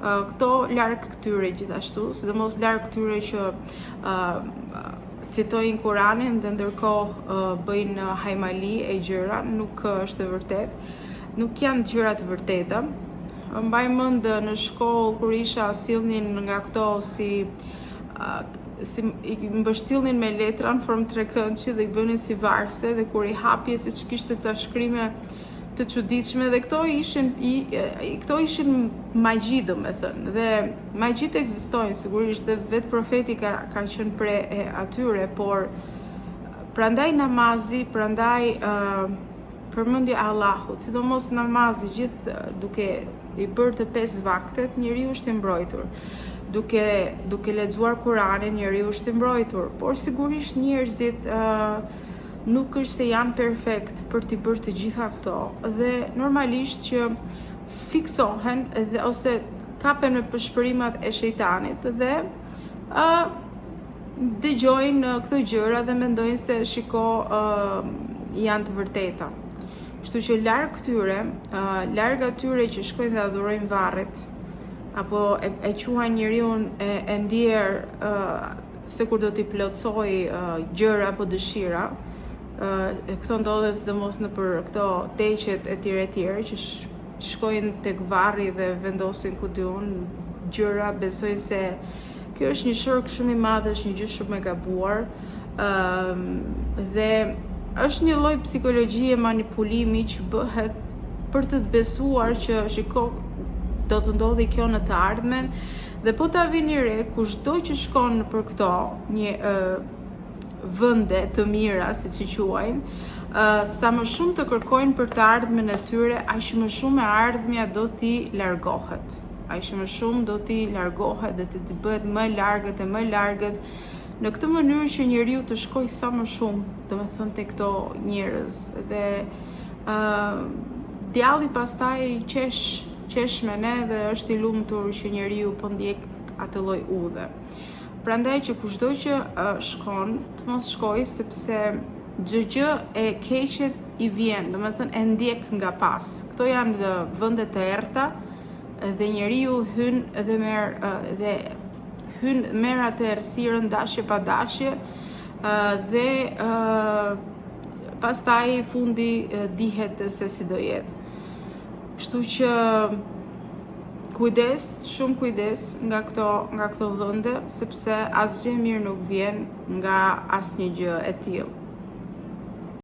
Këto larg këtyre gjithashtu, sidomos larg këtyre që citojnë Kuranin dhe ndërkohë bëjnë hajmali e gjëra, nuk është e vërtet, nuk janë gjëra të vërteta. Mbaj mend në shkollë kur isha sillnin nga këto si i mbështillnin me letra në formë trekëndshi dhe i bënin si varse, dhe kur i hapje siç kishte ca shkrime të çuditshme, dhe këto ishin magji, domethënë, dhe magjit ekzistojnë sigurisht, dhe vetë profeti ka qenë pre atyre, por prandaj namazi, prandaj përmendja e Allahut, sidomos namazi, gjithë duke i bërë të 5 vaktet, njeriu është i mbrojtur. Duke lexuar Kuranin, njeriu është i mbrojtur, por sigurisht njerëzit nuk është se janë perfekt për t'i bërë të gjitha këto, dhe normalisht që fiksohen dhe ose kapen me pëshpërimat e shejtanit dhe dëgjojnë këto gjëra dhe mendojnë se janë të vërteta. Kështu që larg atyre që shkojnë dhe adhurojnë varret, apo e quajnë njeriu e ndjer se kur do t'i plotsoj gjëra apo dëshira. Këto ndodhen sidomos në për këto teqet e tjerë që shkojnë tek varri dhe vendosin ku diun gjëra, besojnë se kjo është një shirk shumë i madh, është një gjë shumë e gabuar, dhe është një lloj psikologjie manipulimi që bëhet për të besuar që do të ndodhi kjo në të ardhmen, dhe po ta vini re kushdo që shkon për këto një vende të mira, siç i quajnë, sa më shumë të kërkojnë për të ardhmen e tyre, aq më shumë e ardhmja do t'i largohet. Aq më shumë do t'i largohet dhe t'i bëhet më largët e më largët, në këtë mënyrë që njeriu të shkojë sa më shumë, domethënë tek këto njerëz, dhe djalli pastaj qesh me ne dhe është i lumtur që njeriu po ndjek atë lloj udhe. Prandaj që kushdo që shkon, të mos shkoj, sepse gjë e keqet i vjen, domethënë e ndjek nga pas. Këto janë vende të errta dhe njeriu hyn dhe merr atë errësirën dashje pa dashje, dhe pastaj fundi dihet se si do jetë. Kështu që shumë kujdes nga këto vende, sepse asgjë mirë nuk vjen nga asnjë gjë e tillë.